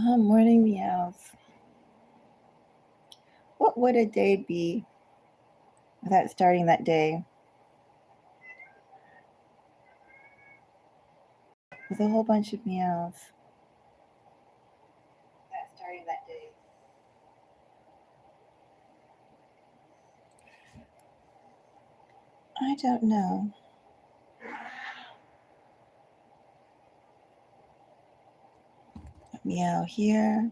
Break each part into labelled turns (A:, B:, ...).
A: Morning meows. What would a day be without starting that day with a whole bunch of meows? I don't know. A meow here.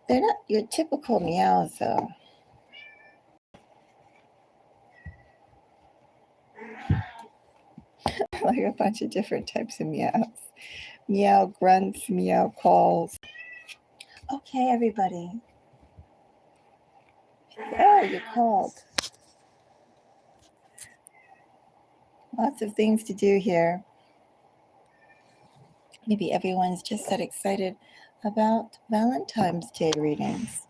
A: They're not your typical meows, though. Like a bunch of different types of meows. Meow grunts, meow calls. Okay, everybody. Oh, you're called. Lots of things to do here. Maybe everyone's just that excited about Valentine's Day readings.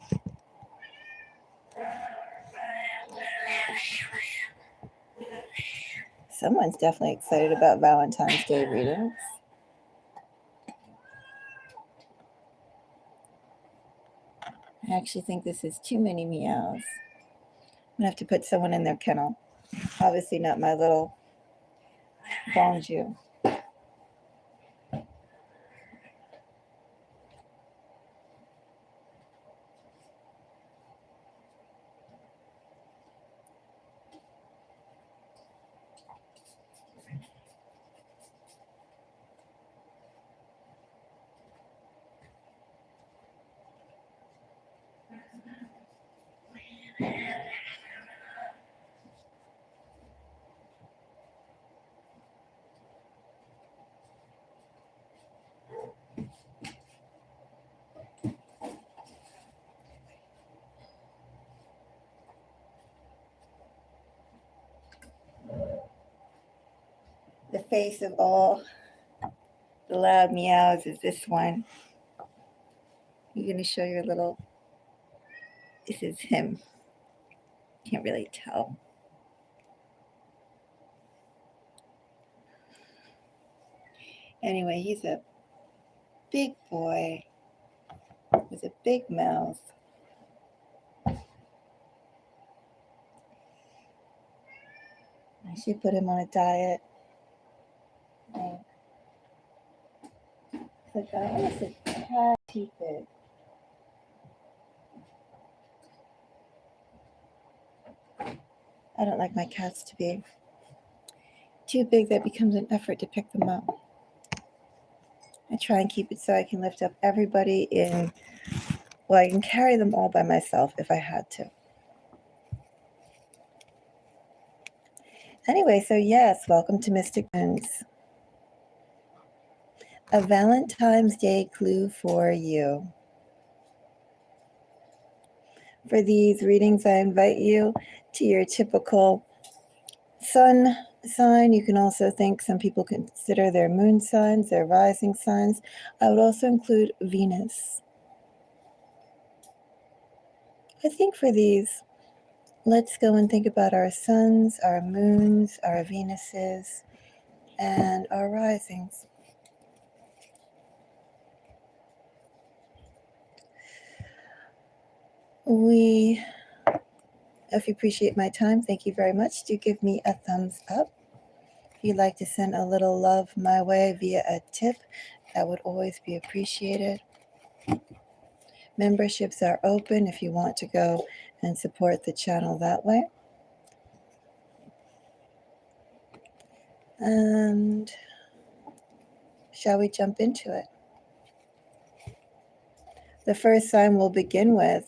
A: Someone's definitely excited about Valentine's Day readings. I actually think this is too many meows. I'm gonna have to put someone in their kennel. Obviously not my little bonjour. The face of all the loud meows is this one. You're going to show your little... This is him. Can't really tell. Anyway, he's a big boy with a big mouth. I should put him on a diet. It's like almost a tad too big. I don't like my cats to be too big that becomes an effort to pick them up. I try and keep it so I can lift up everybody in, well, I can carry them all by myself if I had to. Anyway, so yes, welcome to Mystic Moons. A Valentine's Day clue for you. For these readings, I invite you to your typical sun sign. You can also think some people consider their moon signs, their rising signs. I would also include Venus. I think for these, let's go and think about our suns, our moons, our Venuses, and our risings. If you appreciate my time, thank you very much. Do give me a thumbs up. If you'd like to send a little love my way via a tip, that would always be appreciated. Memberships are open if you want to go and support the channel that way. And shall we jump into it? The first sign we'll begin with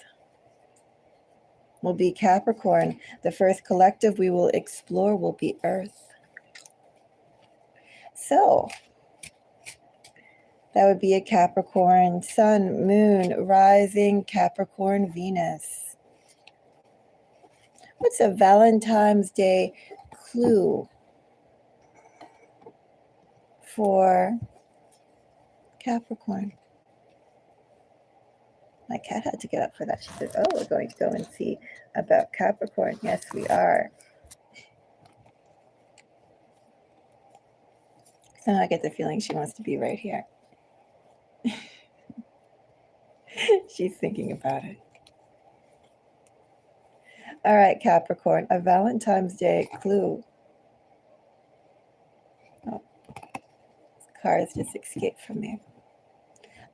A: will be Capricorn. The first collective we will explore will be Earth. So that would be a Capricorn sun, moon, rising, Capricorn, Venus. What's a Valentine's Day clue for Capricorn? My cat had to get up for that. She said, oh, we're going to go and see about Capricorn. Yes, we are. Somehow I get the feeling she wants to be right here. She's thinking about it. All right, Capricorn, a Valentine's Day clue. Oh, cars just escaped from me.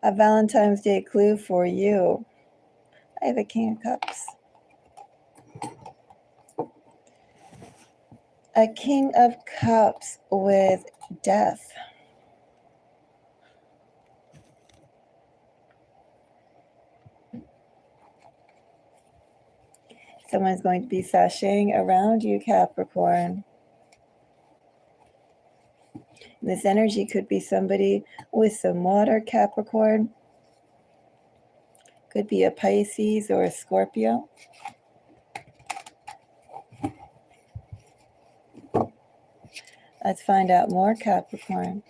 A: A Valentine's Day clue for you. I have a King of Cups. A King of Cups with death. Someone's going to be sashaying around you, Capricorn. This energy could be somebody with some water, Capricorn. Could be a Pisces or a Scorpio. Let's find out more, Capricorn.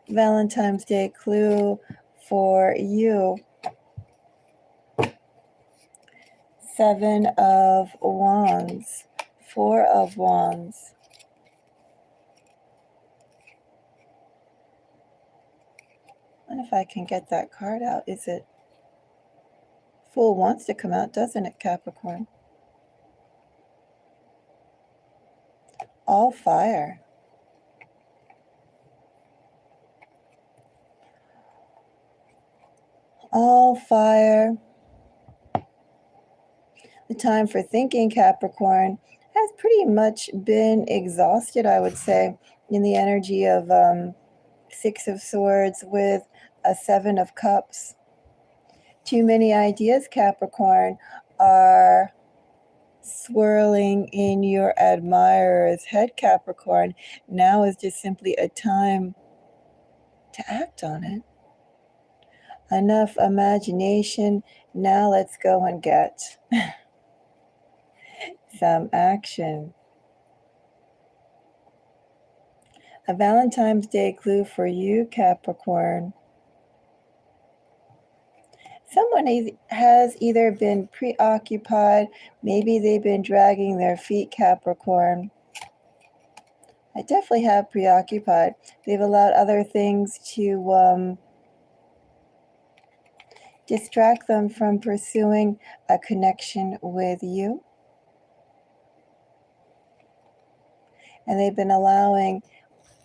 A: Valentine's Day clue for you. 7 of Wands. 4 of Wands. I wonder if I can get that card out. Is it? Fool wants to come out, doesn't it, Capricorn? All fire. All fire. The time for thinking, Capricorn, has pretty much been exhausted, I would say, in the energy of 6 of Swords with a 7 of Cups. Too many ideas, Capricorn, are swirling in your admirer's head, Capricorn. Now is just simply a time to act on it. Enough imagination. Now let's go and get some action. A Valentine's Day clue for you, Capricorn. Someone has either been preoccupied, maybe they've been dragging their feet, Capricorn. I definitely have preoccupied. They've allowed other things to distract them from pursuing a connection with you. And they've been allowing,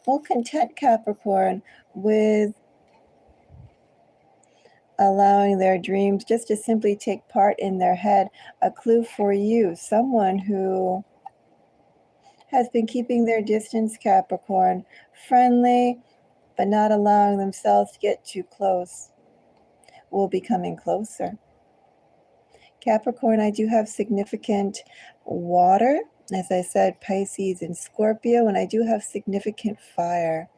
A: content, Capricorn, with allowing their dreams just to simply take part in their head. A clue for you, someone who has been keeping their distance, Capricorn, friendly, but not allowing themselves to get too close, will be coming closer. Capricorn, I do have significant water, as I said, Pisces and Scorpio, and I do have significant fire.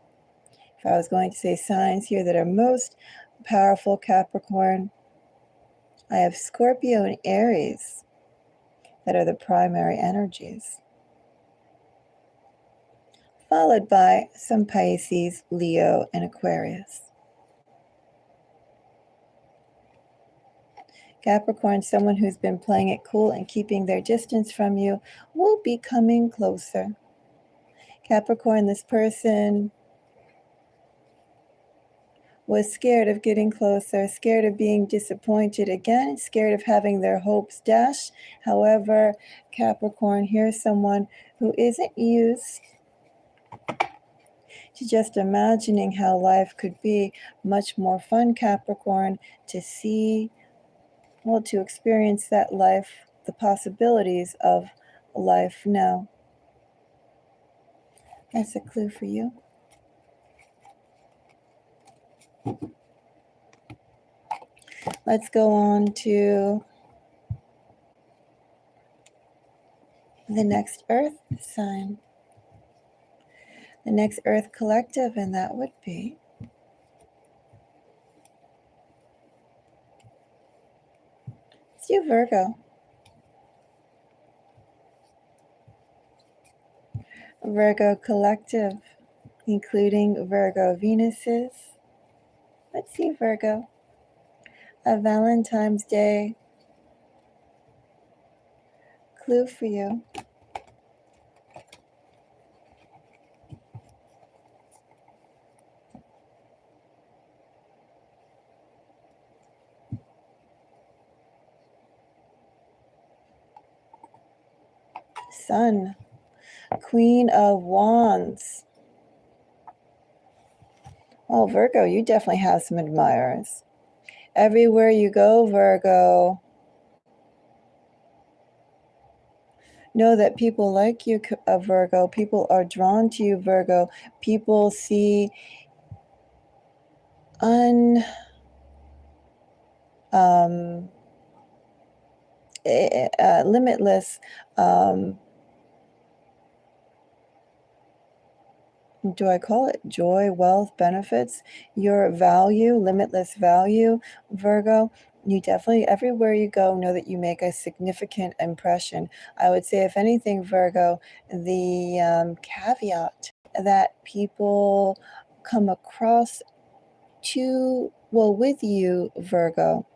A: If I was going to say signs here that are most powerful, Capricorn, I have Scorpio and Aries that are the primary energies, followed by some Pisces, Leo, and Aquarius. Capricorn, someone who's been playing it cool and keeping their distance from you, will be coming closer. Capricorn, this person was scared of getting closer, scared of being disappointed again, scared of having their hopes dashed. However, Capricorn, here's someone who isn't used to just imagining how life could be much more fun, Capricorn, to see, to experience that life, the possibilities of life now. That's a clue for you. Let's go on to the next Earth sign. The next Earth collective, and that would be it's you, Virgo. Virgo collective, including Virgo Venuses. Let's see, Virgo. A Valentine's Day clue for you. Sun, Queen of Wands. Oh, Virgo, you definitely have some admirers. Everywhere you go, Virgo, know that people like you, Virgo. People are drawn to you, Virgo. People see limitless, do I call it joy, wealth, benefits, your value, limitless value, Virgo. You definitely, everywhere you go, know that you make a significant impression. I would say, if anything, Virgo, the caveat that people come across with you, Virgo,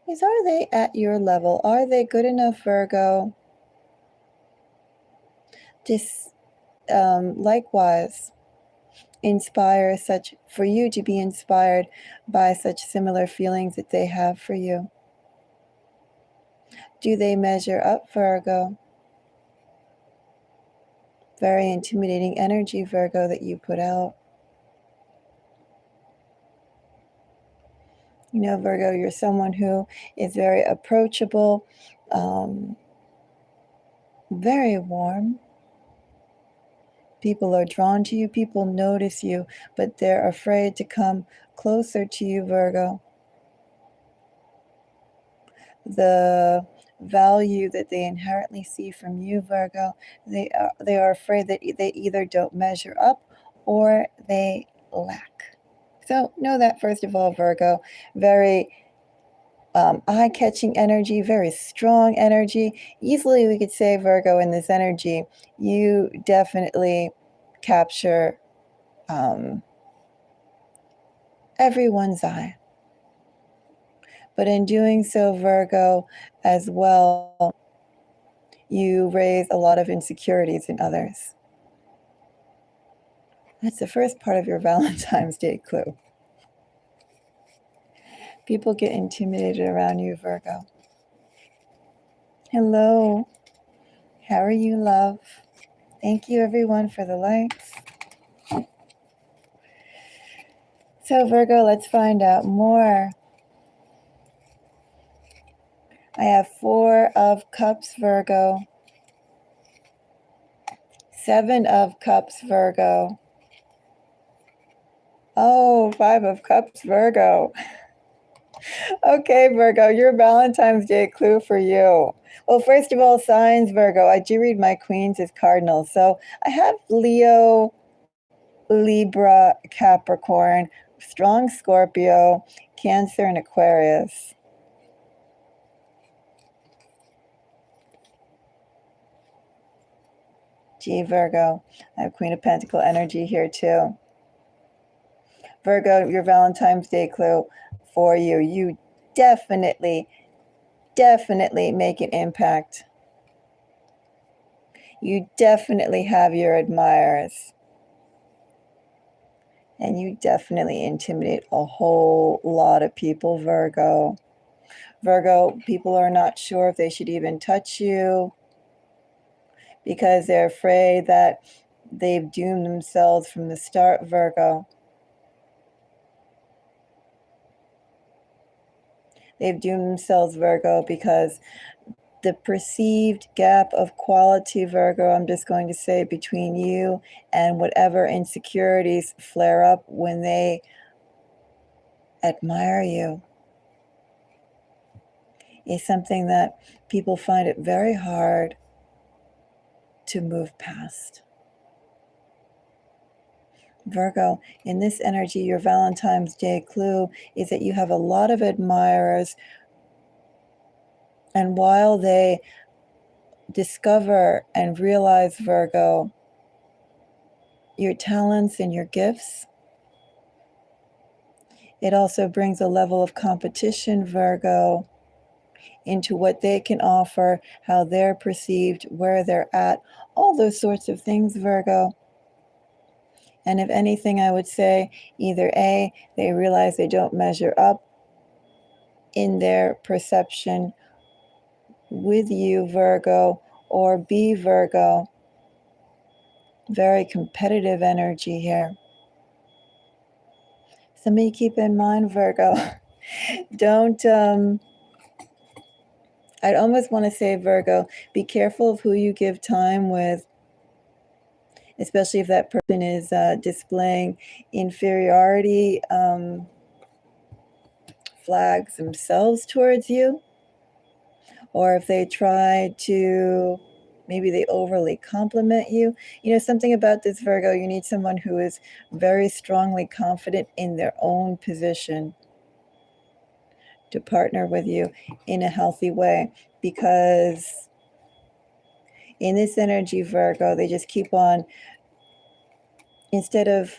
A: is, are they at your level? Are they good enough, Virgo? Likewise, inspire such, for you to be inspired by such similar feelings that they have for you. Do they measure up, Virgo? Very intimidating energy, Virgo, that you put out. You know, Virgo, you're someone who is very approachable, very warm. People are drawn to you. People notice you, but they're afraid to come closer to you, Virgo. The value that they inherently see from you, Virgo, they are afraid that they either don't measure up or they lack. So know that, first of all, Virgo, very eye-catching energy, very strong energy. Easily we could say, Virgo, in this energy, you definitely capture everyone's eye. But in doing so, Virgo, as well, you raise a lot of insecurities in others. That's the first part of your Valentine's Day clue. People get intimidated around you, Virgo. Hello. How are you, love? Thank you, everyone, for the likes. So, Virgo, let's find out more. I have 4 of Cups, Virgo. 7 of Cups, Virgo. Oh, 5 of Cups, Virgo. Okay, Virgo, your Valentine's Day clue for you. Well, first of all, signs, Virgo. I do read my queens as cardinals. So I have Leo, Libra, Capricorn, strong Scorpio, Cancer, and Aquarius. Gee, Virgo, I have Queen of Pentacle energy here too. Virgo, your Valentine's Day clue for you. You definitely make an impact. You definitely have your admirers. And you definitely intimidate a whole lot of people, Virgo. Virgo, people are not sure if they should even touch you because they're afraid that they've doomed themselves from the start, Virgo. They've doomed themselves, Virgo, because the perceived gap of quality, Virgo, I'm just going to say, between you and whatever insecurities flare up when they admire you, is something that people find it very hard to move past. Virgo, in this energy, your Valentine's Day clue is that you have a lot of admirers, and while they discover and realize, Virgo, your talents and your gifts, it also brings a level of competition, Virgo, into what they can offer, how they're perceived, where they're at, all those sorts of things, Virgo. And if anything, I would say either A, they realize they don't measure up in their perception with you, Virgo, or be Virgo. Very competitive energy here. Something to keep in mind, Virgo. Don't, I'd almost want to say, Virgo, be careful of who you give time with, especially if that person is displaying inferiority flags themselves towards you, or if they try to, maybe they overly compliment you. You know, something about this, Virgo, you need someone who is very strongly confident in their own position to partner with you in a healthy way, because in this energy, Virgo, they just keep on, instead of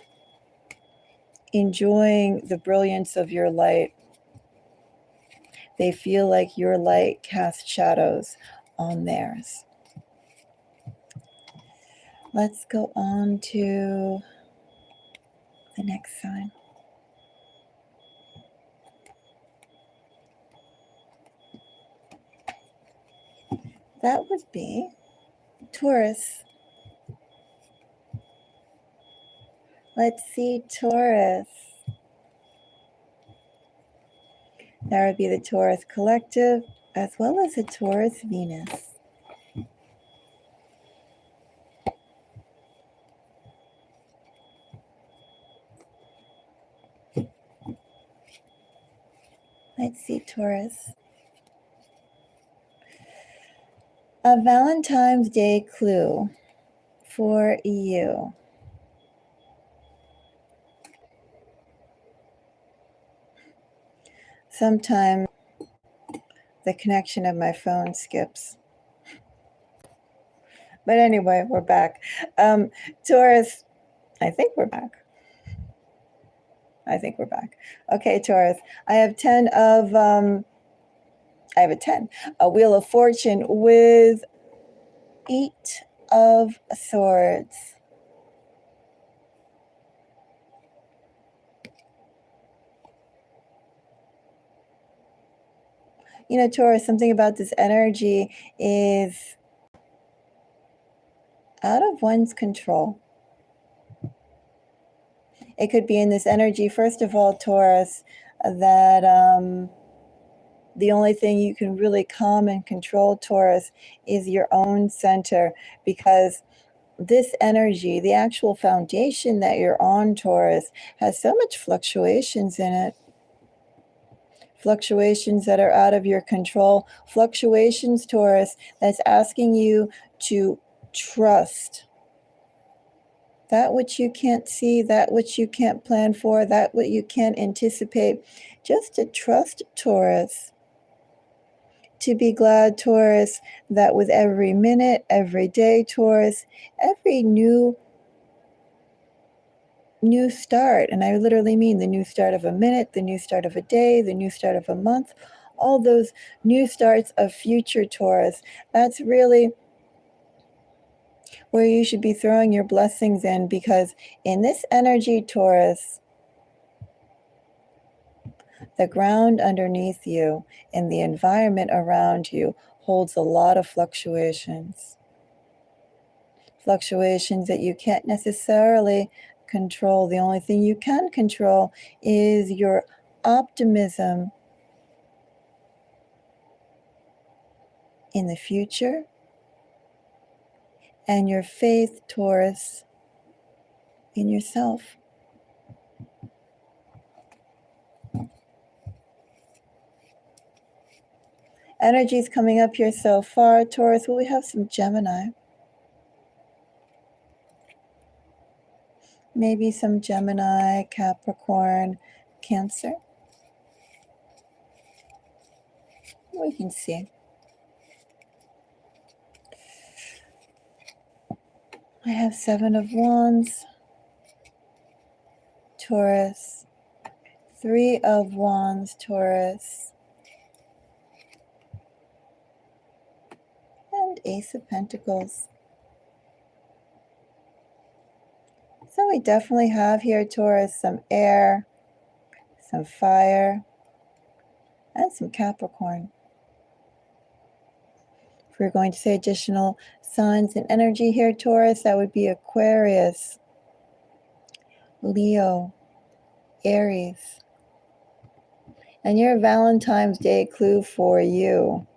A: enjoying the brilliance of your light, they feel like your light casts shadows on theirs. Let's go on to the next sign. That would be Taurus. Let's see, Taurus. That would be the Taurus collective, as well as the Taurus Venus. Let's see, Taurus. A Valentine's Day clue for you. Sometimes the connection of my phone skips. But anyway, we're back. Taurus, I think we're back. Okay, Taurus. I have a 10. A Wheel of Fortune with 8 of Swords. You know, Taurus, something about this energy is out of one's control. It could be in this energy, first of all, Taurus, that the only thing you can really calm and control, Taurus, is your own center, because this energy, the actual foundation that you're on, Taurus, has so much fluctuations in it. Fluctuations that are out of your control. Fluctuations, Taurus, that's asking you to trust that which you can't see, that which you can't plan for, that what you can't anticipate. Just to trust, Taurus. To be glad, Taurus, that with every minute, every day, Taurus, every new start, and I literally mean the new start of a minute, the new start of a day, the new start of a month, all those new starts of future, Taurus, that's really where you should be throwing your blessings in, because in this energy, Taurus, the ground underneath you and the environment around you holds a lot of fluctuations. Fluctuations that you can't necessarily control. The only thing you can control is your optimism in the future and your faith, Taurus, in yourself. Energies coming up here so far, Taurus. Well, we have some Gemini. Maybe some Gemini, Capricorn, Cancer. We can see. I have 7 of Wands, Taurus, 3 of Wands, Taurus, and Ace of Pentacles. So we definitely have here, Taurus, some air, some fire, and some Capricorn. If we're going to say additional signs and energy here, Taurus, that would be Aquarius, Leo, Aries. And your Valentine's Day clue for you.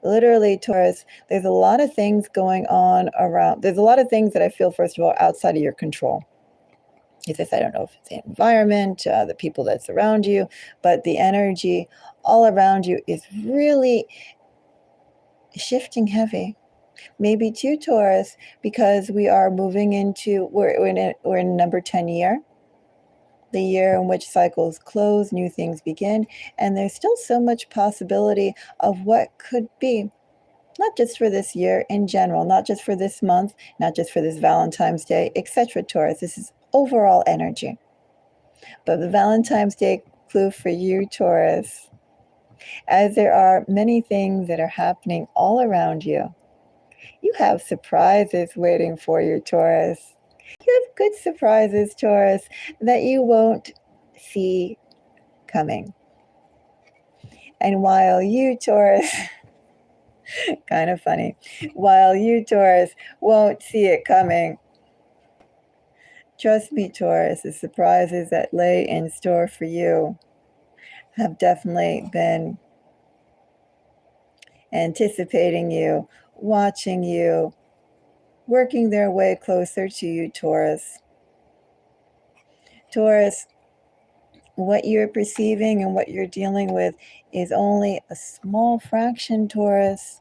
A: Literally, Taurus, there's a lot of things going on around. There's a lot of things that I feel, first of all, outside of your control. As I said, I don't know if it's the environment, the people that surround you, but the energy all around you is really shifting heavy. Maybe too, Taurus, because we are moving into, we're in number 10 year, the year in which cycles close, new things begin, and there's still so much possibility of what could be, not just for this year in general, not just for this month, not just for this Valentine's Day, etc. Taurus, this is overall energy. But the Valentine's Day clue for you, Taurus, as there are many things that are happening all around you, you have surprises waiting for you, Taurus. You have good surprises, Taurus, that you won't see coming. And while you, Taurus, kind of funny, while you, Taurus, won't see it coming, trust me, Taurus, the surprises that lay in store for you have definitely been anticipating you, watching you, working their way closer to you, Taurus. Taurus, what you're perceiving and what you're dealing with is only a small fraction, Taurus,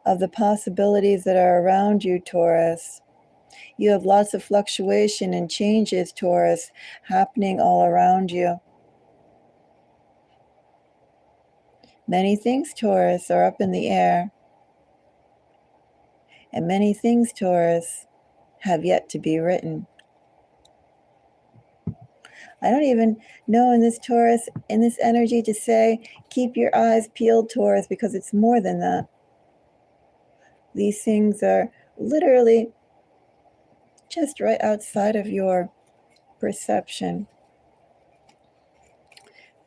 A: of the possibilities that are around you, Taurus. You have lots of fluctuation and changes, Taurus, happening all around you. Many things, Taurus, are up in the air. And many things, Taurus, have yet to be written. I don't even know in this Taurus, in this energy to say, keep your eyes peeled, Taurus, because it's more than that. These things are literally just right outside of your perception,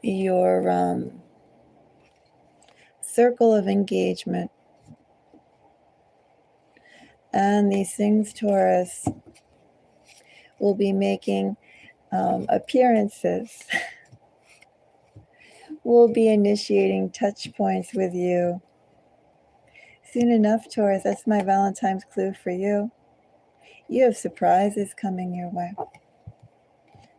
A: your circle of engagement. And these things, Taurus, will be making appearances. We'll be initiating touch points with you. Soon enough, Taurus, that's my Valentine's clue for you. You have surprises coming your way.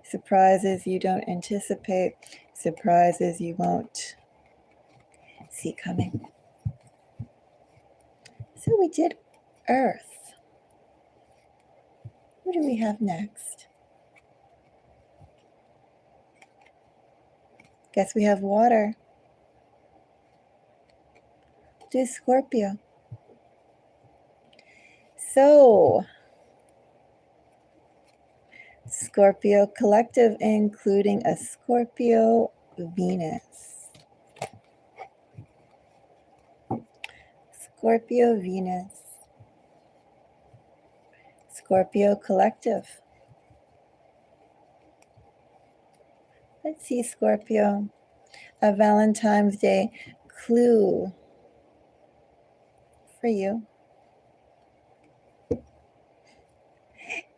A: Surprises you don't anticipate. Surprises you won't see coming. So we did Earth. What do we have next? Guess we have water. Do Scorpio. So, Scorpio collective, including a Scorpio Venus. Scorpio Venus. Scorpio collective. Let's see, Scorpio, a Valentine's Day clue for you.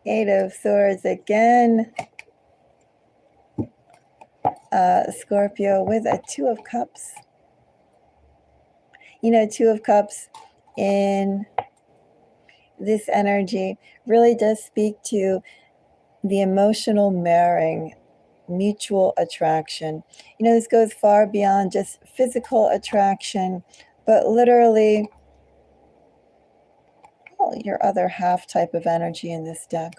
A: Eight of Swords again. Scorpio with a Two of Cups. You know, Two of Cups in this energy really does speak to the emotional marrying, mutual attraction. You know, this goes far beyond just physical attraction, but literally your other half type of energy in this deck.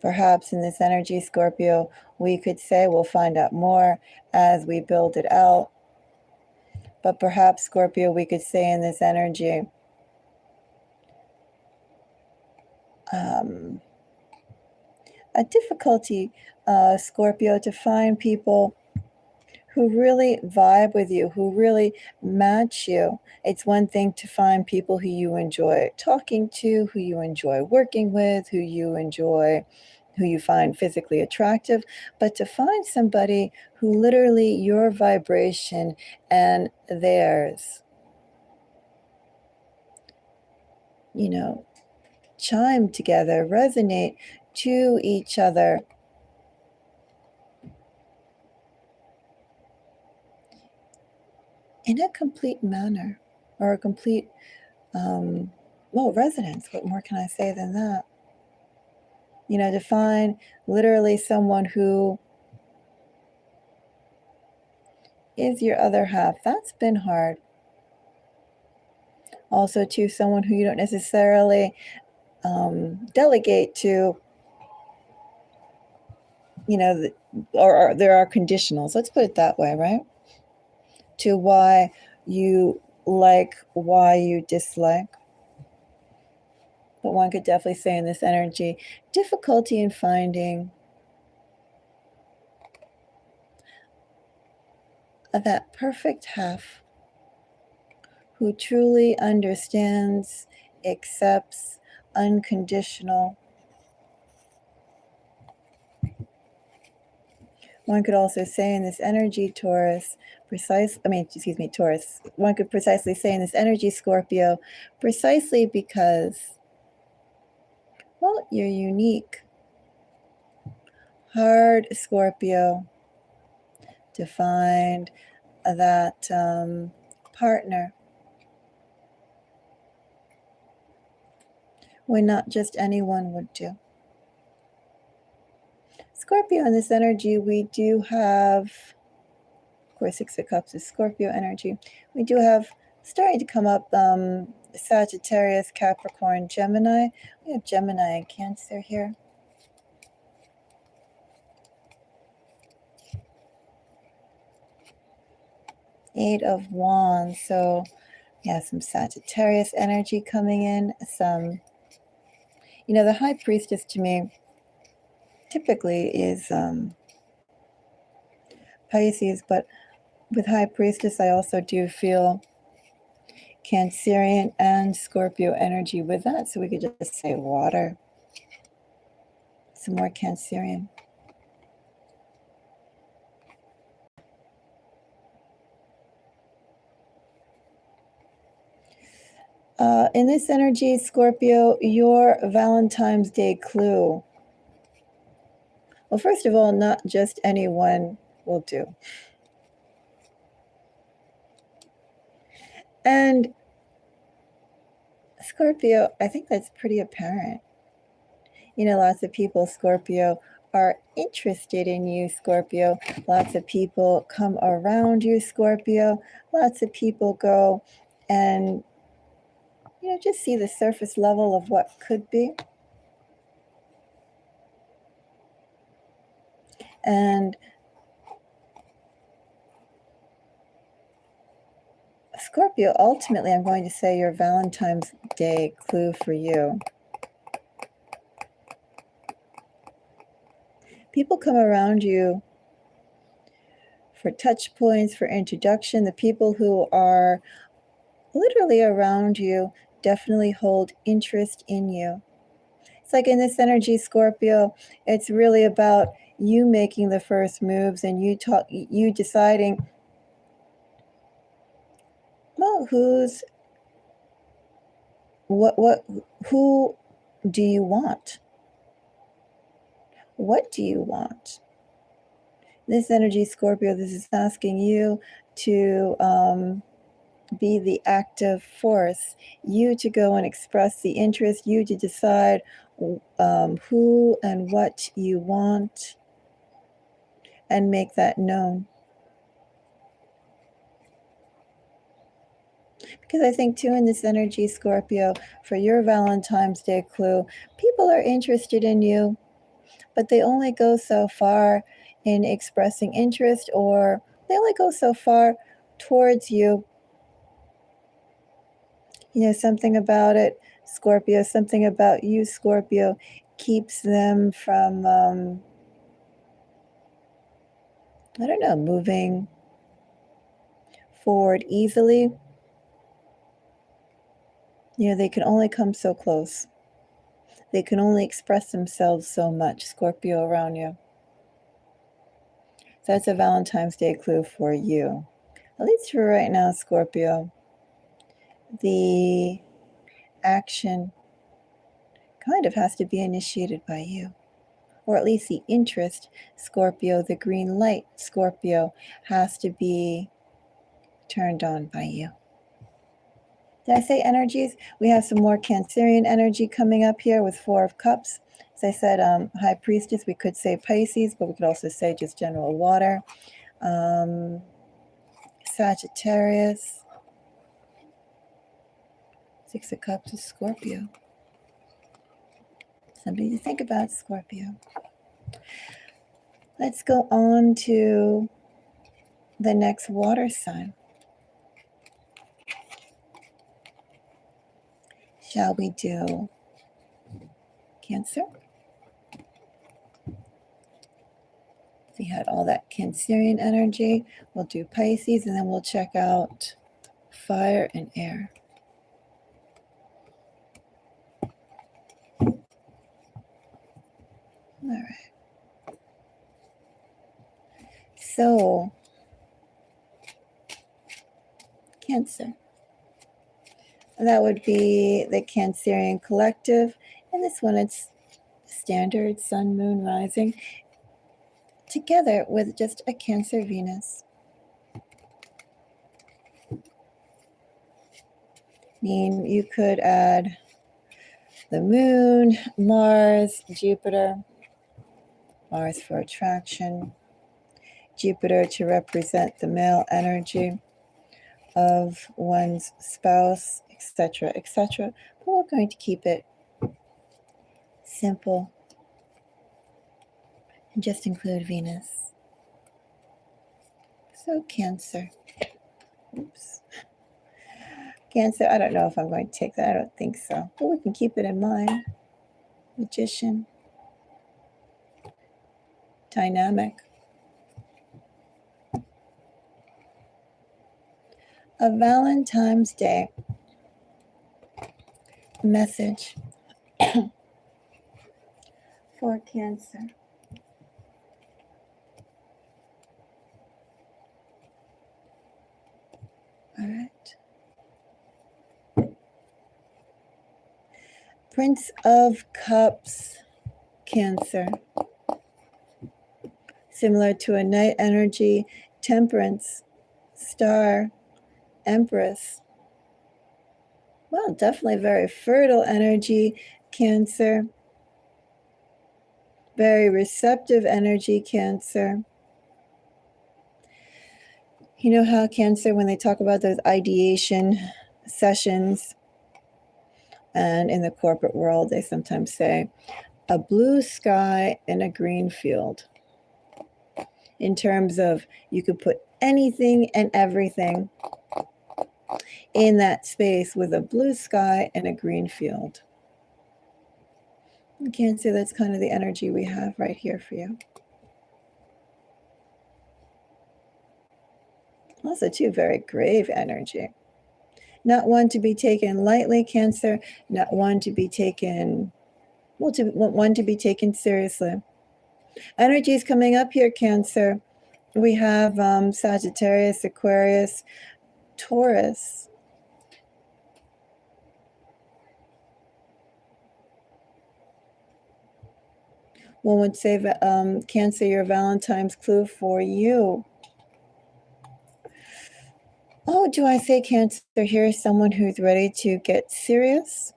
A: Perhaps in this energy, Scorpio, we could say we'll find out more as we build it out. But perhaps, Scorpio, we could say in this energy, a difficulty, Scorpio, to find people who really vibe with you, who really match you. It's one thing to find people who you enjoy talking to, who you enjoy working with, who you enjoy who you find physically attractive, but to find somebody who literally your vibration and theirs, chime together, resonate to each other. In a complete manner, or a complete, resonance. What more can I say than that? To find literally someone who is your other half. That's been hard. Also, to someone who you don't necessarily delegate to, or there are conditionals. Let's put it that way, right? To why you like, why you dislike. But one could definitely say in this energy, difficulty in finding that perfect half who truly understands, accepts, unconditional. One could also say in this energy, Taurus. One could precisely say in this energy, Scorpio, precisely because, you're unique. Hard, Scorpio, to find that partner when not just anyone would do. Scorpio, in this energy, we do have, of course, Six of Cups is Scorpio energy. We do have, starting to come up, Sagittarius, Capricorn, Gemini. We have Gemini and Cancer here. Eight of Wands. So, yeah, some Sagittarius energy coming in. Some, the High Priestess to me typically is Pisces, but with High Priestess, I also do feel Cancerian and Scorpio energy with that. So we could just say water. Some more Cancerian. In this energy, Scorpio, your Valentine's Day clue. Well, first of all, not just anyone will do. And Scorpio, I think that's pretty apparent. Lots of people, Scorpio, are interested in you, Scorpio. Lots of people come around you, Scorpio. Lots of people go and, just see the surface level of what could be. And Scorpio, ultimately, I'm going to say your Valentine's Day clue for you. People come around you for touch points, for introduction. The people who are literally around you definitely hold interest in you. It's like in this energy, Scorpio, it's really about you making the first moves and you deciding, well, who do you want? What do you want? This energy, Scorpio, this is asking you to be the active force, you to go and express the interest, you to decide who and what you want and make that known. Because I think too, in this energy, Scorpio, for your Valentine's Day clue, people are interested in you, but they only go so far in expressing interest, or they only go so far towards you. Something about it, Scorpio, something about you, Scorpio, keeps them from, moving forward easily. They can only come so close. they can only express themselves so much, Scorpio around you. So that's a Valentine's Day clue for you. At least for right now, Scorpio. The action kind of has to be initiated by you. Or at least the interest, Scorpio, the green light, Scorpio, has to be turned on by you. Did I say energies? We have some more Cancerian energy coming up here with Four of Cups. As I said, High Priestess, we could say Pisces, but we could also say just general water. Sagittarius. Six of Cups is Scorpio. Something to think about, Scorpio. Let's go on to the next water sign. Shall we do Cancer? We had all that Cancerian energy. We'll do Pisces, and then we'll check out fire and air. All right. So, Cancer. That would be the Cancerian collective. And this one, it's standard sun, moon, rising, together with just a Cancer Venus. I mean, you could add the moon, Mars, Jupiter. Mars for attraction. Jupiter to represent the male energy of one's spouse, etc., etc. But we're going to keep it simple and just include Venus. So Cancer. Oops. Cancer, I don't know if I'm going to take that. I don't think so. But we can keep it in mind. Magician. Dynamic. A Valentine's Day message for Cancer. All right. Prince of Cups, Cancer. Similar to a night energy, Temperance, Star, Empress. Well, definitely very fertile energy, Cancer. Very receptive energy, Cancer. You know how Cancer, when they talk about those ideation sessions, and in the corporate world, they sometimes say, a blue sky and a green field. In terms of you could put anything and everything in that space with a blue sky and a green field. In Cancer, that's kind of the energy we have right here for you. Also, too, very grave energy. Not one to be taken lightly, Cancer. Not one to be taken, one to be taken seriously. Energies coming up here, Cancer. We have Sagittarius, Aquarius, Taurus. One would say, Cancer, your Valentine's clue for you. Oh, do I say Cancer here is someone who's ready to get serious?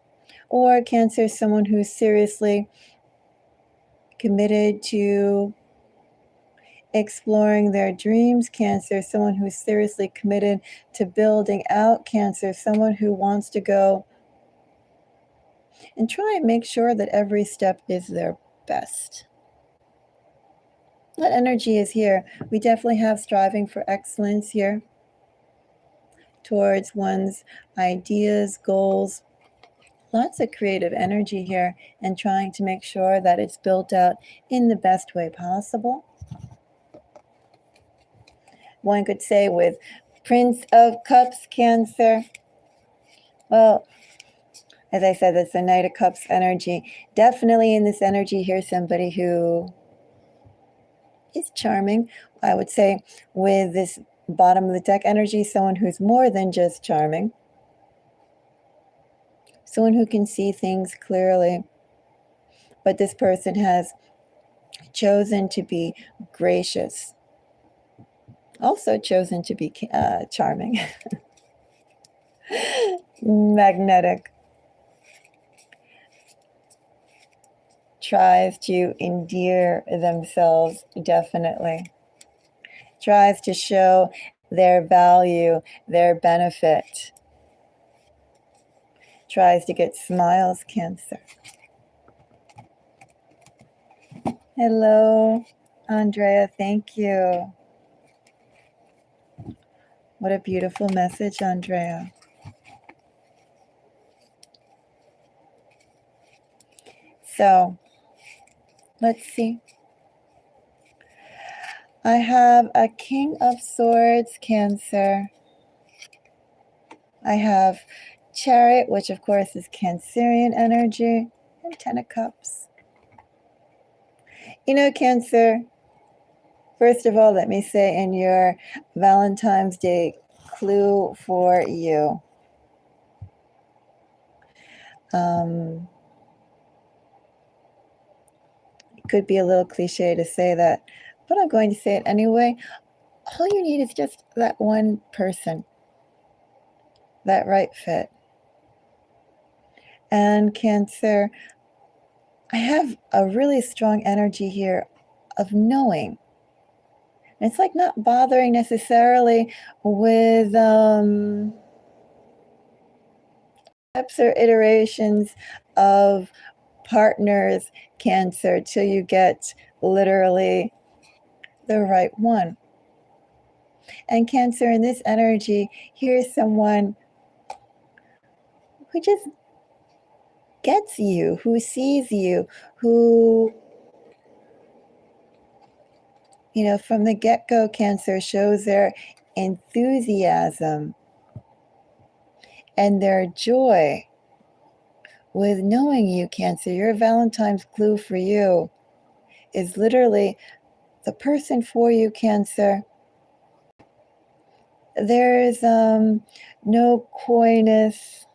A: Or Cancer is someone who's seriously committed to exploring their dreams? Cancer, someone who's seriously committed to building out? Cancer, someone who wants to go and try and make sure that every step is their best. That energy is here. We definitely have striving for excellence here towards one's ideas, goals. Lots of creative energy here and trying to make sure that it's built out in the best way possible. One could say with Prince of Cups, Cancer, well, As I said, that's the Knight of Cups energy. Definitely in this energy, here's somebody who is charming. I would say with this bottom of the deck energy, someone who's more than just charming. Someone who can see things clearly. But this person has chosen to be gracious. Also chosen to be charming. Magnetic. Tries to endear themselves, definitely. Tries to show their value, their benefit. Tries to get smiles, Cancer. Hello, Andrea. Thank you. What a beautiful message, Andrea. So, let's see. I have a King of Swords, Cancer. I have Chariot, which of course is Cancerian energy, and Ten of Cups. You know, Cancer, first of all, let me say in your Valentine's Day clue for you. It could be a little cliche to say that, but I'm going to say it anyway. All you need is just that one person, that right fit. And Cancer, I have a really strong energy here of knowing. And it's like not bothering necessarily with steps or iterations of partners, Cancer, till you get literally the right one. And Cancer, in this energy, here's someone who just gets you, who sees you, who, you know, from the get-go, Cancer, shows their enthusiasm and their joy with knowing you, Cancer. Your Valentine's clue for you is literally the person for you, Cancer. There's no coyness,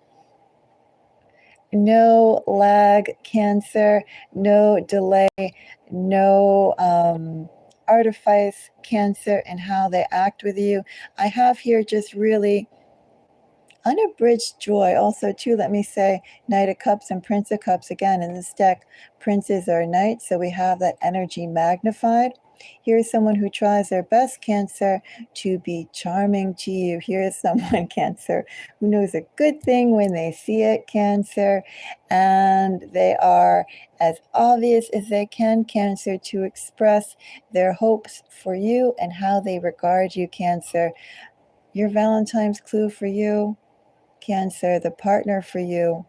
A: no lag, Cancer, no delay, no artifice, Cancer, in how they act with you. I have here just really unabridged joy. Also, too, let me say, Knight of Cups and Prince of Cups. Again, in this deck, princes are knights, so we have that energy magnified. Here's someone who tries their best, Cancer, to be charming to you. Here's someone, Cancer, who knows a good thing when they see it, Cancer, and they are as obvious as they can, Cancer, to express their hopes for you and how they regard you, Cancer. Your Valentine's clue for you, Cancer, the partner for you,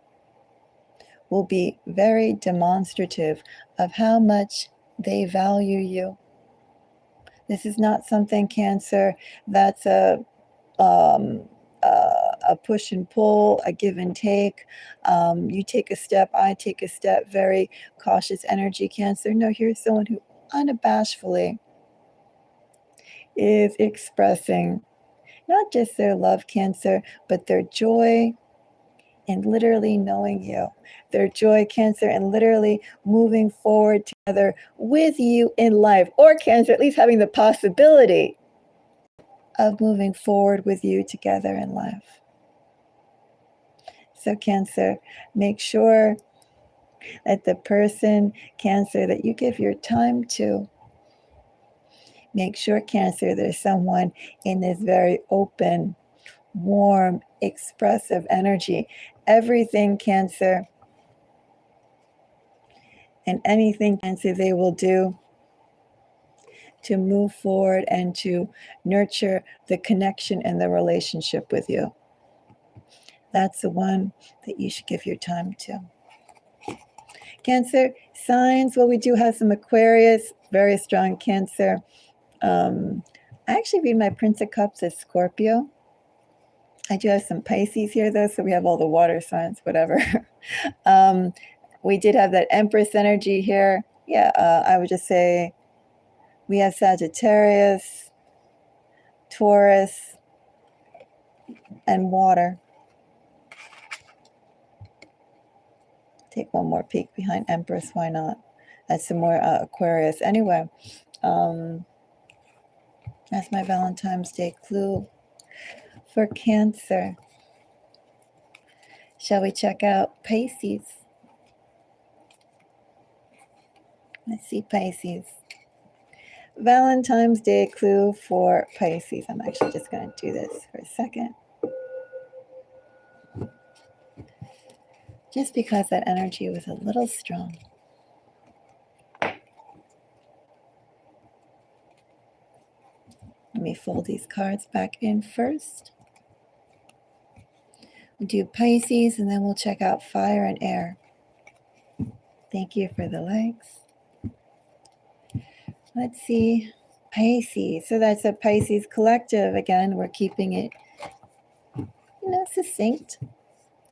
A: will be very demonstrative of how much they value you. This is not something, Cancer, that's a push and pull, a give and take. You take a step, I take a step, very cautious energy, Cancer. No, here's someone who unabashedly is expressing not just their love, Cancer, but their joy in literally knowing you. Their joy, Cancer, and literally moving forward together with you in life. Or Cancer, at least having the possibility of moving forward with you together in life. So Cancer, make sure that the person, Cancer, that you give your time to, make sure, Cancer, there's someone in this very open, warm, expressive energy. Everything, Cancer, and anything, Cancer, they will do to move forward and to nurture the connection and the relationship with you. That's the one that you should give your time to. Cancer signs, well, we do have some Aquarius, very strong, Cancer. I actually read my Prince of Cups as Scorpio. I do have some Pisces here, though, so we have all the water signs, whatever. We did have that Empress energy here. Yeah, I would just say we have Sagittarius, Taurus, and water. Take one more peek behind Empress, why not? That's some more Aquarius. Anyway, that's my Valentine's Day clue for Cancer. Shall we check out Pisces? Let's see Pisces. Valentine's Day clue for Pisces. I'm actually just going to do this for a second. Just because that energy was a little strong. Let me fold these cards back in first. We'll do Pisces and then we'll check out fire and air. Thank you for the likes. Let's see. Pisces. So that's a Pisces collective. Again, we're keeping it, succinct.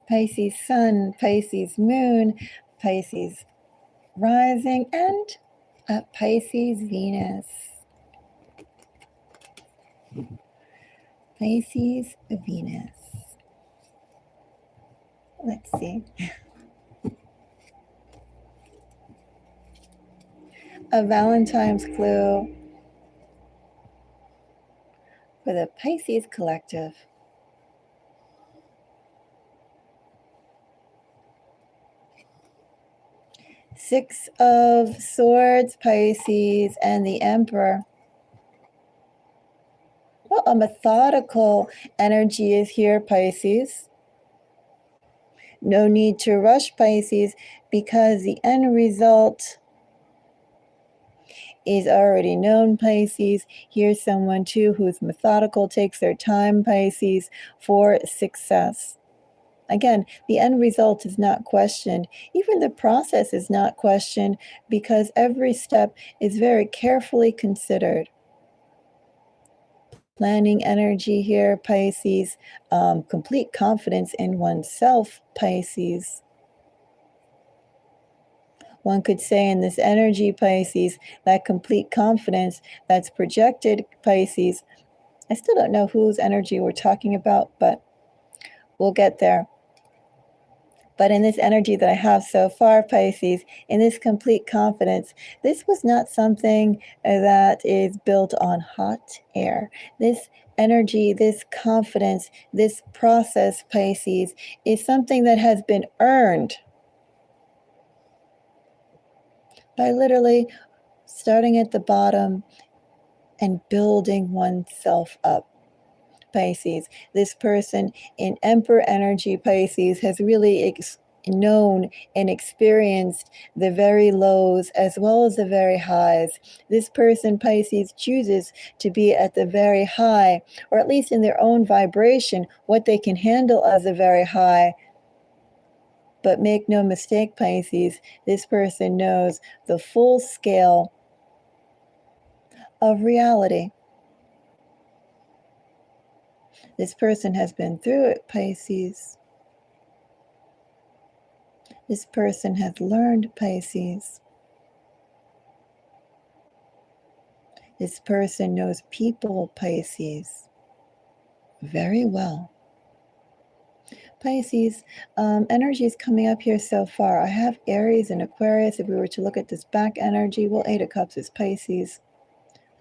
A: Pisces sun, Pisces moon, Pisces rising, and a Pisces Venus. Pisces Venus. Let's see. A Valentine's clue for the Pisces collective. Six of Swords, Pisces, and the Emperor. Well, a methodical energy is here, Pisces. No need to rush, Pisces, because the end result is already known, Pisces. Here's someone, too, who's methodical, takes their time, Pisces, for success. Again, the end result is not questioned. Even the process is not questioned because every step is very carefully considered. Planning energy here, Pisces. Complete confidence in oneself, Pisces. One could say in this energy, Pisces, that complete confidence that's projected, Pisces. I still don't know whose energy we're talking about, but we'll get there. But in this energy that I have so far, Pisces, in this complete confidence, this was not something that is built on hot air. This energy, this confidence, this process, Pisces, is something that has been earned by literally starting at the bottom and building oneself up. Pisces. This person in Emperor energy, Pisces, has really known and experienced the very lows as well as the very highs. This person, Pisces, chooses to be at the very high, or at least in their own vibration, what they can handle as a very high. But make no mistake, Pisces, this person knows the full scale of reality. This person has been through it, Pisces. This person has learned, Pisces. This person knows people, Pisces, very well. Pisces, energy is coming up here so far. I have Aries and Aquarius. If we were to look at this back energy, well, Eight of Cups is Pisces.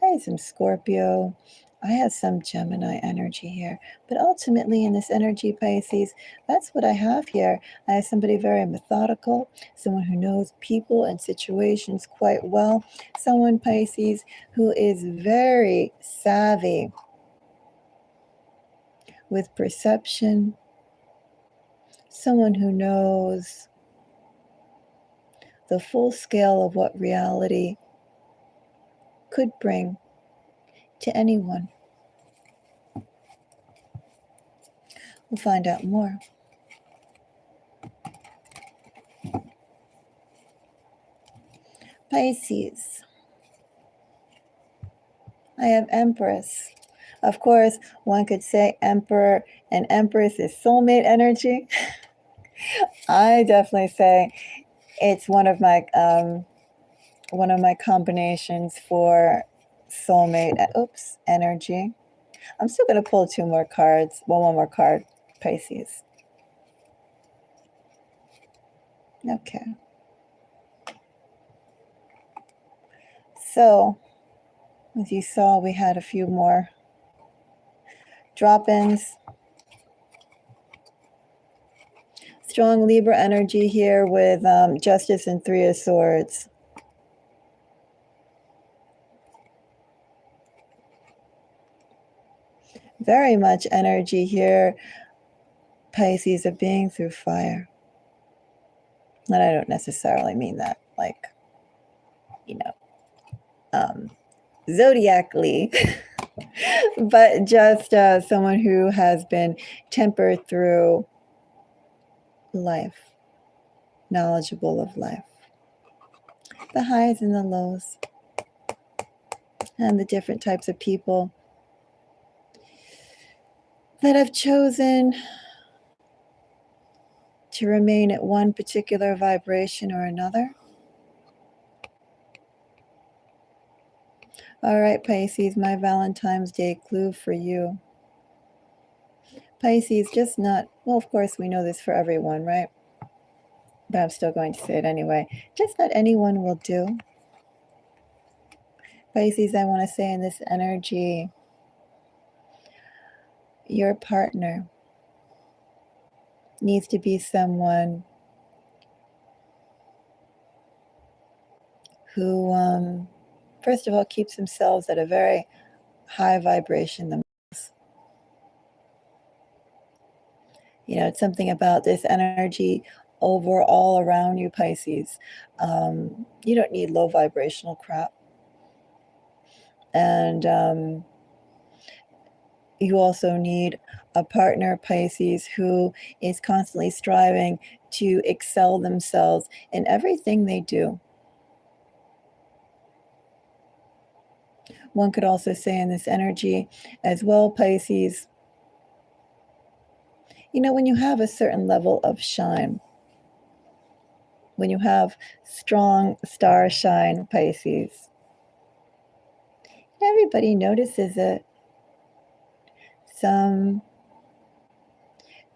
A: I have some Scorpio. I have some Gemini energy here. But ultimately in this energy, Pisces, that's what I have here. I have somebody very methodical, someone who knows people and situations quite well, someone, Pisces, who is very savvy with perception, someone who knows the full scale of what reality could bring to anyone. We'll find out more. Pisces. I have Empress. Of course, one could say Emperor and Empress is soulmate energy. I definitely say it's one of my combinations for soulmate. Oops, energy. I'm still going to pull two more cards. Well, one more card, Pisces. Okay. So, as you saw, we had a few more drop-ins. Strong Libra energy here with Justice and Three of Swords. Very much energy here, Pisces, of being through fire. And I don't necessarily mean that like, zodiacally, but just someone who has been tempered through life, knowledgeable of life, the highs and the lows, and the different types of people that have chosen to remain at one particular vibration or another. All right, Pisces, my Valentine's Day clue for you. Pisces, just not, well, of course, we know this for everyone, right? But I'm still going to say it anyway. Just not anyone will do. Pisces, I want to say in this energy, your partner needs to be someone who, first of all, keeps themselves at a very high vibration themselves. It's something about this energy overall around you, Pisces. You don't need low vibrational crap. And you also need a partner, Pisces, who is constantly striving to excel themselves in everything they do. One could also say in this energy as well, Pisces, when you have a certain level of shine, when you have strong star shine, Pisces, everybody notices it. Some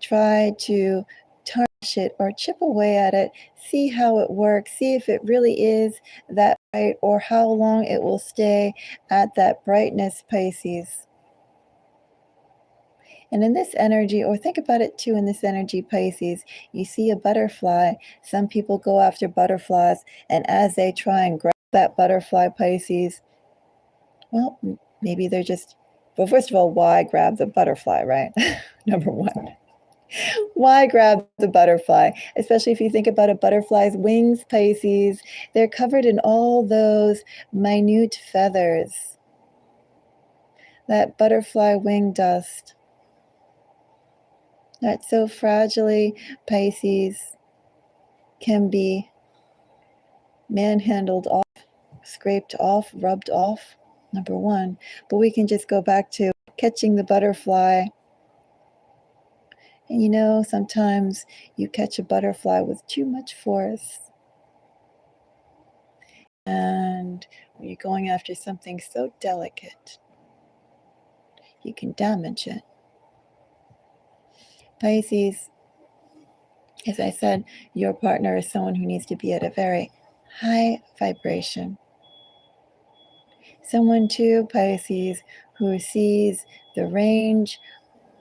A: try to tarnish it or chip away at it, see how it works, see if it really is that bright or how long it will stay at that brightness, Pisces. And in this energy, or think about it too, in this energy, Pisces, you see a butterfly. Some people go after butterflies, and as they try and grab that butterfly, Pisces, well, maybe they're just, well, first of all, why grab the butterfly, right? Number one. Why grab the butterfly? Especially if you think about a butterfly's wings, Pisces, they're covered in all those minute feathers. That butterfly wing dust. That so fragilely, Pisces, can be manhandled off, scraped off, rubbed off, number one. But we can just go back to catching the butterfly. And sometimes you catch a butterfly with too much force. And when you're going after something so delicate, you can damage it. Pisces, as I said, your partner is someone who needs to be at a very high vibration. Someone too, Pisces, who sees the range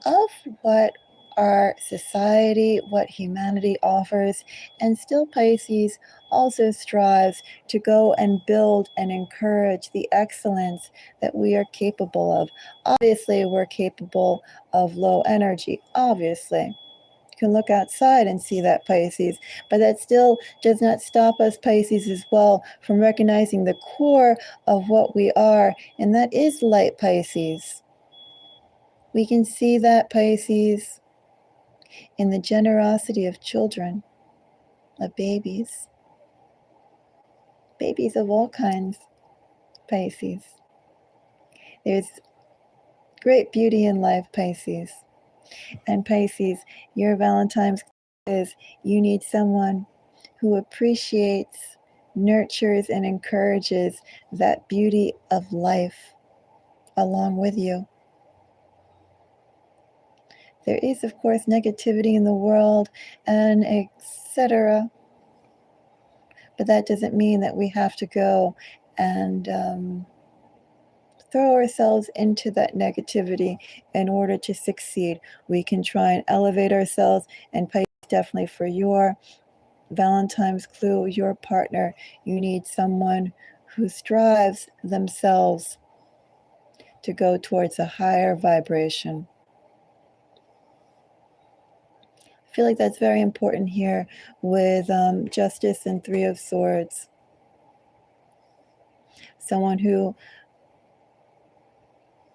A: of what our society, what humanity offers, and still Pisces also strives to go and build and encourage the excellence that we are capable of. Obviously, we're capable of low energy, obviously. You can look outside and see that, Pisces, but that still does not stop us, Pisces, as well, from recognizing the core of what we are, and that is light, Pisces. We can see that, Pisces, in the generosity of children, of babies of all kinds, Pisces. There's great beauty in life, Pisces. And Pisces, your Valentine's is you need someone who appreciates, nurtures, and encourages that beauty of life along with you. There is, of course, negativity in the world and etc. But that doesn't mean that we have to go and throw ourselves into that negativity in order to succeed. We can try and elevate ourselves, and definitely for your Valentine's clue, your partner, you need someone who strives themselves to go towards a higher vibration. I feel like that's very important here with Justice and Three of Swords. Someone who,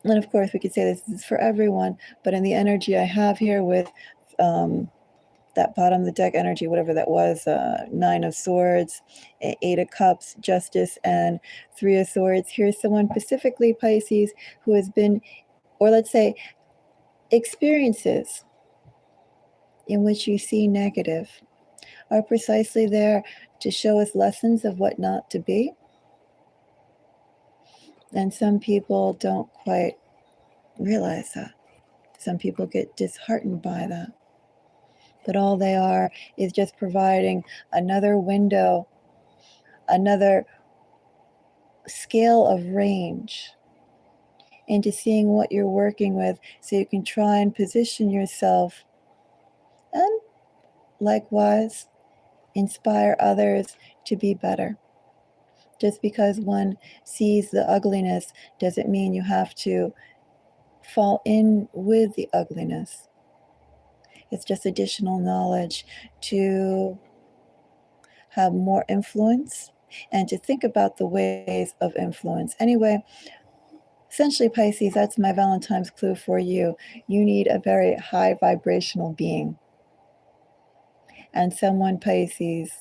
A: and of course we could say this is for everyone, but in the energy I have here with that bottom of the deck energy, whatever that was, Nine of Swords, Eight of Cups, Justice, and Three of Swords. Here's someone specifically, Pisces, who has been, or let's say, experiences in which you see negative are precisely there to show us lessons of what not to be. And some people don't quite realize that. Some people get disheartened by that. But all they are is just providing another window, another scale of range into seeing what you're working with, so you can try and position yourself and likewise inspire others to be better. Just because one sees the ugliness doesn't mean you have to fall in with the ugliness. It's just additional knowledge to have more influence and to think about the ways of influence. Anyway, essentially, Pisces, that's my Valentine's clue for you. You need a very high vibrational being. And someone, Pisces,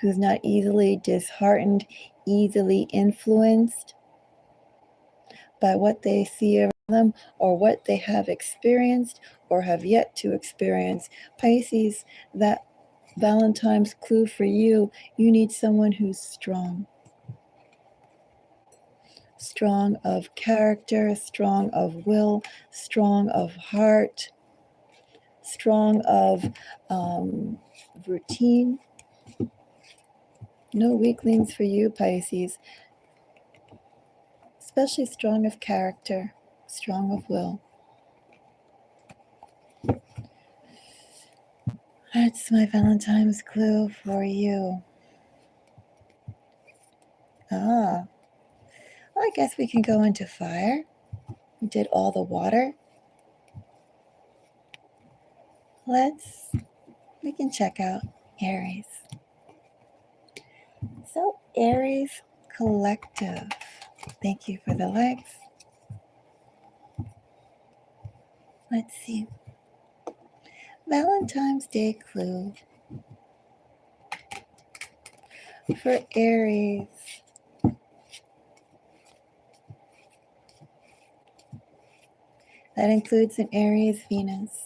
A: who's not easily disheartened, easily influenced by what they see around them or what they have experienced or have yet to experience. Pisces, that Valentine's clue for you, you need someone who's strong. Strong of character, strong of will, strong of heart, strong of routine. No weaklings for you, Pisces. Especially strong of character, strong of will. That's my Valentine's clue for you. Well, I guess we can go into fire. We did all the water. We can check out Aries. So, Aries Collective. Thank you for the likes. Let's see. Valentine's Day clue for Aries. That includes an Aries Venus.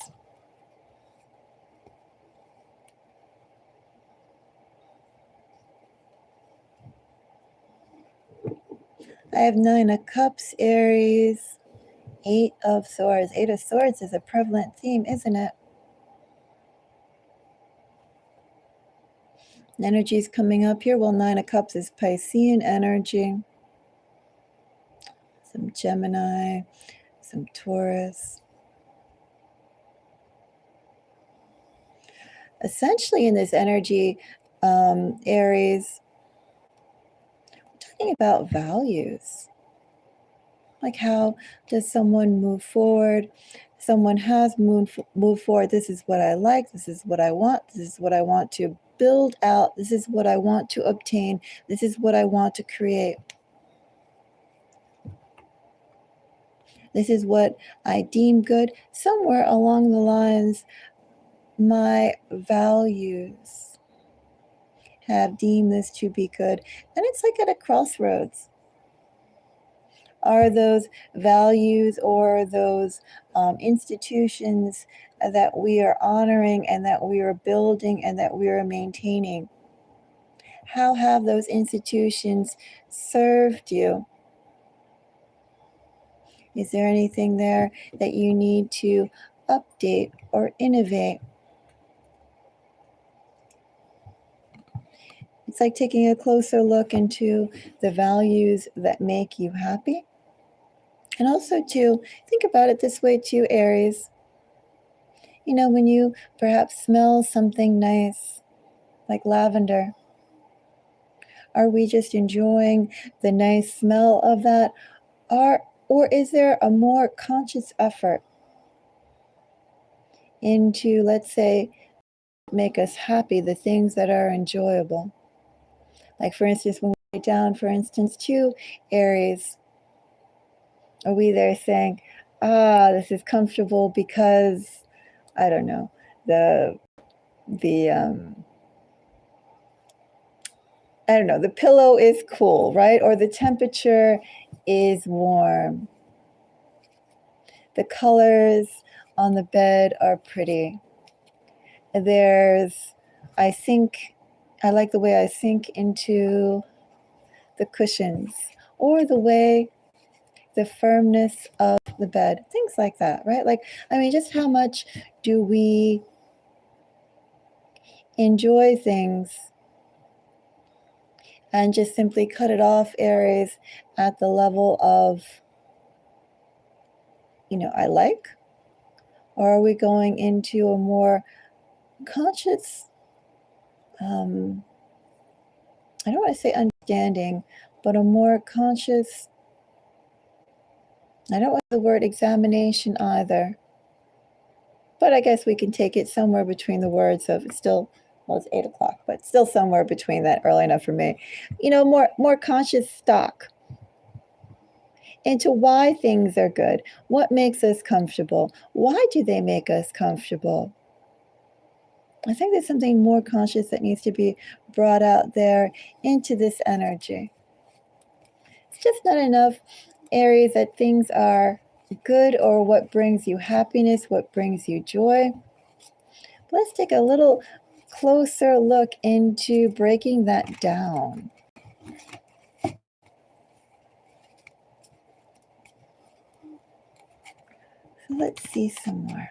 A: I have Nine of Cups, Aries, Eight of Swords. Eight of Swords is a prevalent theme, isn't it? Energy is coming up here. Well, Nine of Cups is Piscean energy. Some Gemini, some Taurus. Essentially in this energy, Aries, we're talking about values. Like, how does someone move forward? Someone has moved forward. This is what I like. This is what I want. This is what I want to build out. This is what I want to obtain. This is what I want to create. This is what I deem good. Somewhere along the lines, my values have deemed this to be good. And it's like at a crossroads. are those values or those institutions that we are honoring and that we are building and that we are maintaining? How have those institutions served you? Is there anything there that you need to update or innovate? It's like taking a closer look into the values that make you happy. And also to think about it this way too, Aries. You know, when you perhaps smell something nice, like lavender, are we just enjoying the nice smell of that? Or is there a more conscious effort into, let's say, make us happy, the things that are enjoyable? Like, for instance, when we write down, for instance, to Aries, are we there saying, this is comfortable because, I don't know, the pillow is cool, right? Or the temperature is warm. The colors on the bed are pretty. I like the way I sink into the cushions, or the firmness of the bed, things like that, right? Like, I mean, just how much do we enjoy things and just simply cut it off, Aries, at the level of, I like? Or are we going into a more conscious, I don't want to say understanding, but a more conscious, I don't want the word examination either, but I guess we can take it somewhere between the words of it's 8 o'clock, but still somewhere between that, early enough for me. More conscious stock into why things are good. What makes us comfortable? Why do they make us comfortable? I think there's something more conscious that needs to be brought out there into this energy. It's just not enough, Aries, that things are good or what brings you happiness, what brings you joy. But let's take a little closer look into breaking that down. So let's see some more.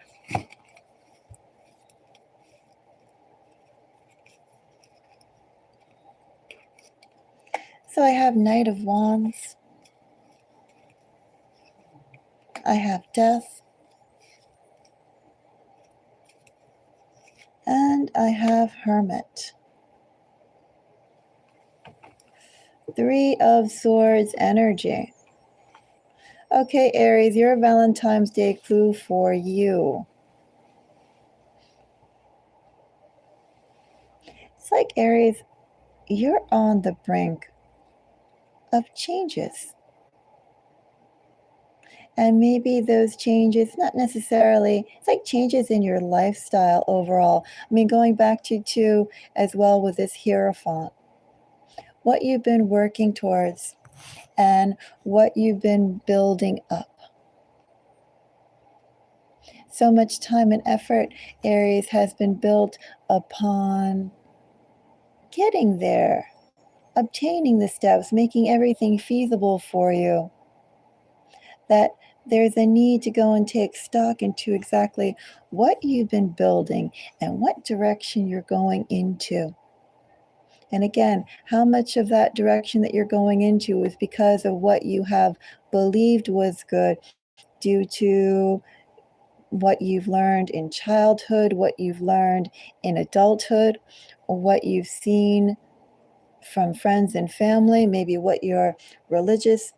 A: So I have Knight of Wands. I have Death. And I have Hermit. 3 of Swords energy. Okay, Aries, your Valentine's Day clue for you. It's like, Aries, you're on the brink of changes. And maybe those changes, not necessarily, it's like changes in your lifestyle overall. I mean, going back to as well with this Hierophant, what you've been working towards and what you've been building up. So much time and effort, Aries, has been built upon getting there, obtaining the steps, making everything feasible for you, that there's a need to go and take stock into exactly what you've been building and what direction you're going into. And again, how much of that direction that you're going into is because of what you have believed was good due to what you've learned in childhood, what you've learned in adulthood, or what you've seen from friends and family, maybe what your religious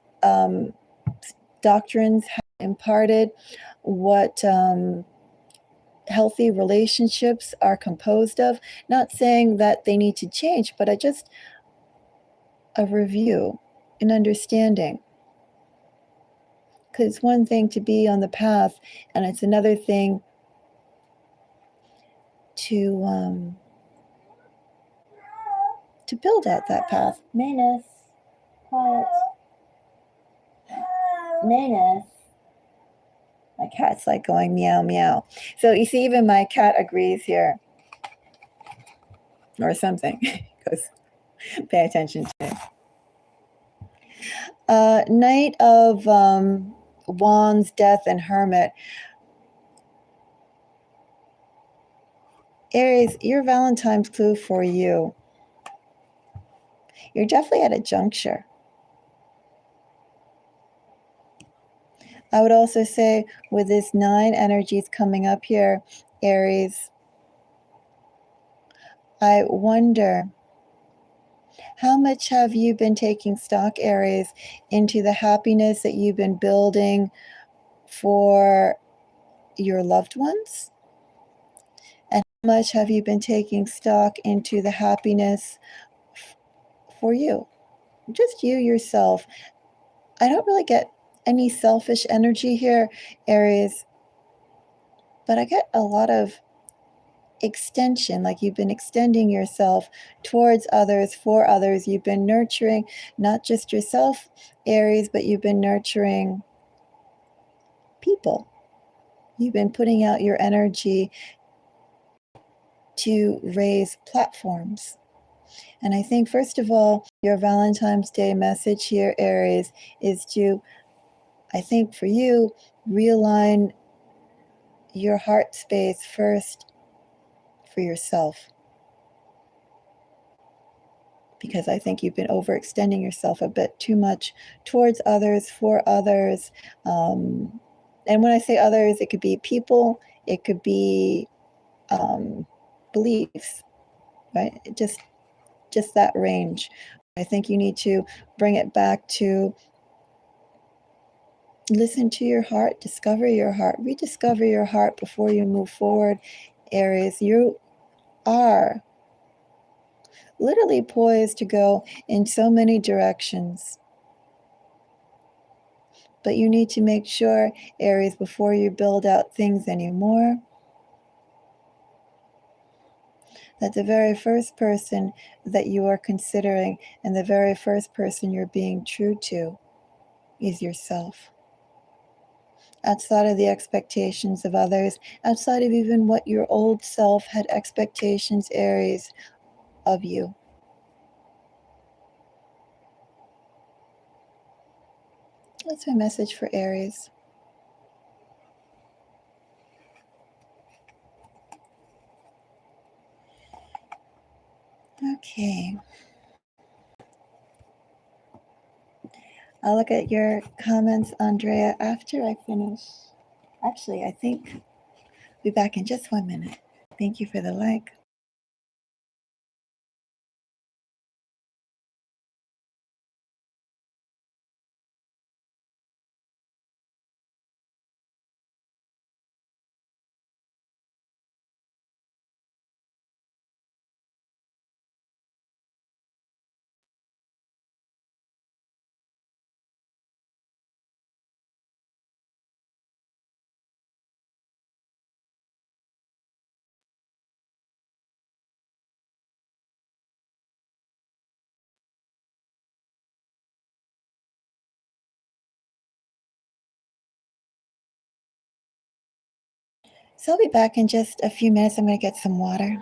A: doctrines have imparted, what healthy relationships are composed of. Not saying that they need to change, but a review, an understanding. Because it's one thing to be on the path, and it's another thing to build at that path. Manus, quiet. Manus. My cat's like going meow, meow. So you see, even my cat agrees here. Or something. Goes, pay attention to it. Knight of Wands, Death, and Hermit. Aries, your Valentine's clue for you. You're definitely at a juncture. I would also say with this 9 energies coming up here, Aries, I wonder, how much have you been taking stock, Aries, into the happiness that you've been building for your loved ones? And how much have you been taking stock into the happiness for you? Just you yourself. I don't really get any selfish energy here, Aries, but I get a lot of extension, like you've been extending yourself towards others, for others. You've been nurturing not just yourself, Aries, but you've been nurturing people. You've been putting out your energy to raise platforms. And I think, first of all, your Valentine's Day message here, Aries, is to, I think for you, realign your heart space first for yourself. Because I think you've been overextending yourself a bit too much towards others, for others. And when I say others, it could be people, it could be beliefs, right? Just that range. I think you need to bring it back to listen to your heart, discover your heart, rediscover your heart before you move forward, Aries. You are literally poised to go in so many directions. But you need to make sure, Aries, before you build out things anymore, that the very first person that you are considering and the very first person you're being true to is yourself. Outside of the expectations of others, outside of even what your old self had expectations, Aries, of you. That's my message for Aries. Okay. I'll look at your comments, Andrea, after I finish. Actually, I think I'll be back in just 1 minute. Thank you for the like. So I'll be back in just a few minutes. I'm going to get some water.